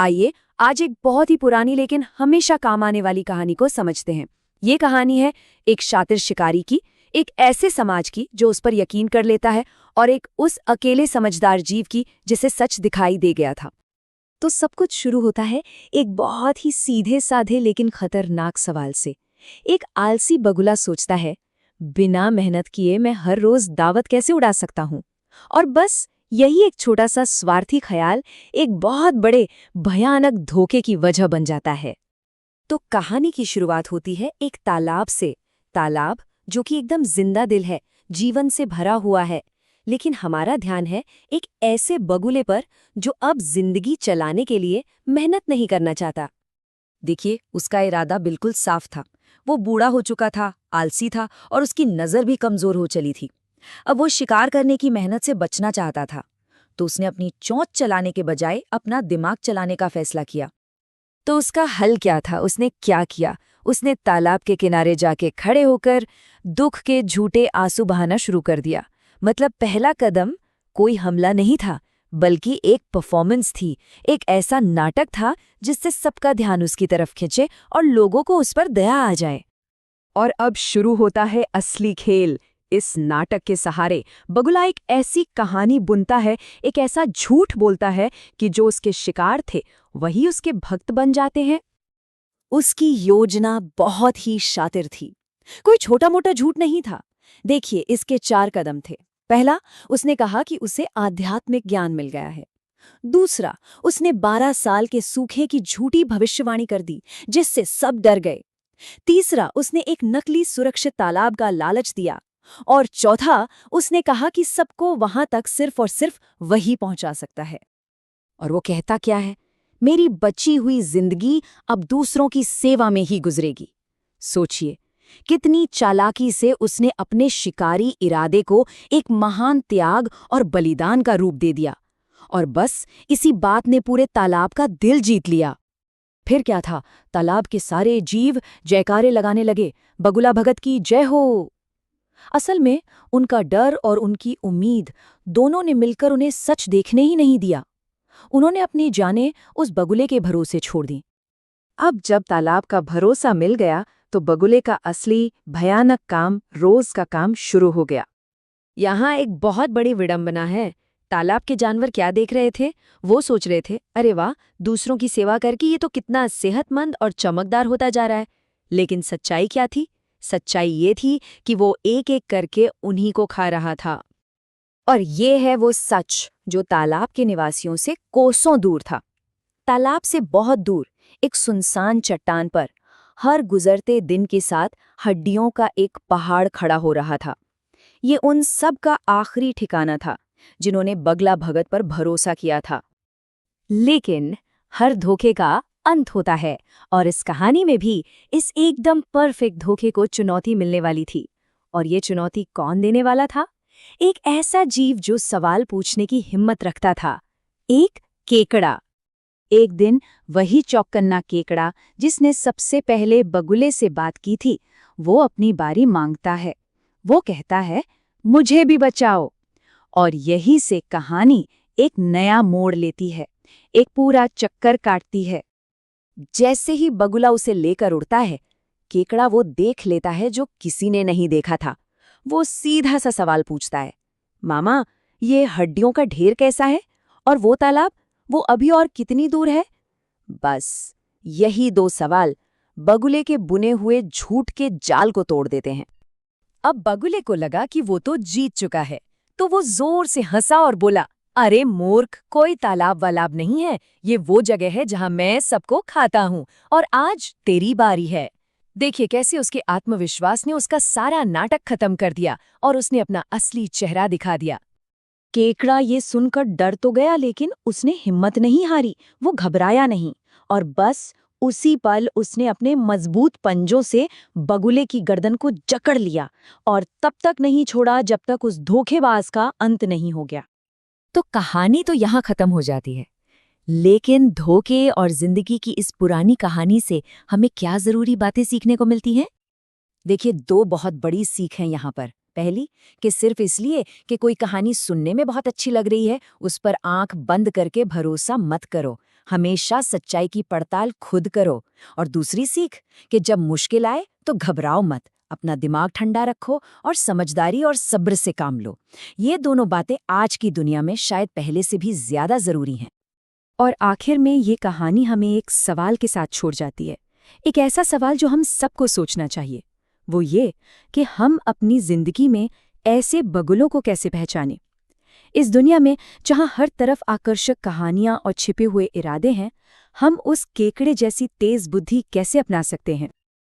आइए आज एक बहुत ही पुरानी लेकिन हमेशा काम आने वाली कहानी को समझते हैं। ये कहानी है एक शातिर शिकारी की, एक ऐसे समाज की जो उस पर यकीन कर लेता है, और एक उस अकेले समझदार जीव की जिसे सच दिखाई दे गया था। तो सब कुछ शुरू होता है एक बहुत ही सीधे साधे लेकिन खतरनाक सवाल से। एक आलसी बगुला सोचता है, बिना मेहनत किए मैं हर रोज दावत कैसे उड़ा सकता हूँ। और बस यही एक छोटा सा स्वार्थी ख्याल एक बहुत बड़े भयानक धोखे की वजह बन जाता है। तो कहानी की शुरुआत होती है एक तालाब से। तालाब जो कि एकदम जिंदा दिल है, जीवन से भरा हुआ है। लेकिन हमारा ध्यान है एक ऐसे बगुले पर जो अब जिंदगी चलाने के लिए मेहनत नहीं करना चाहता। देखिए, उसका इरादा बिल्कुल साफ था। वो बूढ़ा हो चुका था, आलसी था और उसकी नज़र भी कमजोर हो चली थी। अब वो शिकार करने की मेहनत से बचना चाहता था, तो उसने अपनी चोंच चलाने के बजाय अपना दिमाग चलाने का फैसला किया। तो उसका हल क्या था? उसने क्या किया? उसने तालाब के किनारे जाके खड़े होकर दुख के झूठे आंसू बहाना शुरू कर दिया। मतलब पहला कदम कोई हमला नहीं था, बल्कि एक परफॉर्मेंस थी, एक ऐसा नाटक था जिससे सबका ध्यान उसकी तरफ खिंचे और लोगों को उस पर दया आ जाए। और अब शुरू होता है असली खेल। इस नाटक के सहारे बगुला एक ऐसी कहानी बुनता है, एक ऐसा झूठ बोलता है कि जो उसके शिकार थे वही उसके भक्त बन जाते हैं। उसकी योजना बहुत ही शातिर थी, कोई छोटा मोटा झूठ नहीं था। देखिए, इसके 4 कदम थे। पहला, उसने कहा कि उसे आध्यात्मिक ज्ञान मिल गया है। दूसरा, उसने 12 साल के सूखे की झूठी भविष्यवाणी कर दी जिससे सब डर गए। तीसरा, उसने एक नकली सुरक्षित तालाब का लालच दिया। और चौथा, उसने कहा कि सबको वहां तक सिर्फ और सिर्फ वही पहुंचा सकता है। और वो कहता क्या है? मेरी बची हुई जिंदगी अब दूसरों की सेवा में ही गुजरेगी। सोचिए, कितनी चालाकी से उसने अपने शिकारी इरादे को एक महान त्याग और बलिदान का रूप दे दिया। और बस इसी बात ने पूरे तालाब का दिल जीत लिया। फिर क्या था? तालाब के सारे जीव जयकारे लगाने लगे, बगुला भगत की जय हो। असल में उनका डर और उनकी उम्मीद दोनों ने मिलकर उन्हें सच देखने ही नहीं दिया। उन्होंने अपनी जानें उस बगुले के भरोसे छोड़ दी। अब जब तालाब का भरोसा मिल गया तो बगुले का असली भयानक काम, रोज का काम शुरू हो गया। यहाँ एक बहुत बड़ी विडंबना है। तालाब के जानवर क्या देख रहे थे? वो सोच रहे थे, अरे वाह, दूसरों की सेवा करके ये तो कितना सेहतमंद और चमकदार होता जा रहा है। लेकिन सच्चाई क्या थी? सच्चाई ये थी कि वो एक एक करके उन्हीं को खा रहा था। और ये है वो सच जो तालाब के निवासियों से कोसों दूर था। तालाब से बहुत दूर एक सुनसान चट्टान पर हर गुजरते दिन के साथ हड्डियों का एक पहाड़ खड़ा हो रहा था। ये उन सब का आखिरी ठिकाना था जिन्होंने बगला भगत पर भरोसा किया था। लेकिन हर धोखे का अंत होता है, और इस कहानी में भी इस एकदम परफेक्ट धोखे को चुनौती मिलने वाली थी। और ये चुनौती कौन देने वाला था? एक ऐसा जीव जो सवाल पूछने की हिम्मत रखता था, एक केकड़ा। एक दिन वही चौकन्ना केकड़ा जिसने सबसे पहले बगुले से बात की थी, वो अपनी बारी मांगता है। वो कहता है, मुझे भी बचाओ। और यही से कहानी एक नया मोड़ लेती है, एक पूरा चक्कर काटती है। जैसे ही बगुला उसे लेकर उड़ता है, केकड़ा वो देख लेता है जो किसी ने नहीं देखा था। वो सीधा सा सवाल पूछता है, मामा, ये हड्डियों का ढेर कैसा है? और वो तालाब, वो अभी और कितनी दूर है? बस यही 2 सवाल बगुले के बुने हुए झूठ के जाल को तोड़ देते हैं। अब बगुले को लगा कि वो तो जीत चुका है, तो वो जोर से हंसा और बोला, अरे मूर्ख, कोई तालाब वालाब नहीं है। ये वो जगह है जहां मैं सबको खाता हूँ, और आज तेरी बारी है। देखिए कैसे उसके आत्मविश्वास ने उसका सारा नाटक खत्म कर दिया और उसने अपना असली चेहरा दिखा दिया। केकड़ा ये सुनकर डर तो गया, लेकिन उसने हिम्मत नहीं हारी। वो घबराया नहीं, और बस उसी पल उसने अपने मजबूत पंजों से बगुले की गर्दन को जकड़ लिया, और तब तक नहीं छोड़ा जब तक उस धोखेबाज का अंत नहीं हो गया। तो कहानी तो यहाँ खत्म हो जाती है, लेकिन धोखे और जिंदगी की इस पुरानी कहानी से हमें क्या जरूरी बातें सीखने को मिलती हैं? देखिए, 2 बहुत बड़ी सीख हैं यहाँ पर। पहली, कि सिर्फ इसलिए कि कोई कहानी सुनने में बहुत अच्छी लग रही है, उस पर आंख बंद करके भरोसा मत करो। हमेशा सच्चाई की पड़ताल खुद करो। और दूसरी सीख कि जब मुश्किल आए तो घबराओ मत, अपना दिमाग ठंडा रखो और समझदारी और सब्र से काम लो। ये दोनों बातें आज की दुनिया में शायद पहले से भी ज्यादा जरूरी हैं। और आखिर में ये कहानी हमें एक सवाल के साथ छोड़ जाती है, एक ऐसा सवाल जो हम सबको सोचना चाहिए। वो ये कि हम अपनी जिंदगी में ऐसे बगुलों को कैसे पहचानें। इस दुनिया में जहां हर तरफ आकर्षक कहानियां और छिपे हुए इरादे हैं, हम उस केकड़े जैसी तेज बुद्धि कैसे अपना सकते हैं।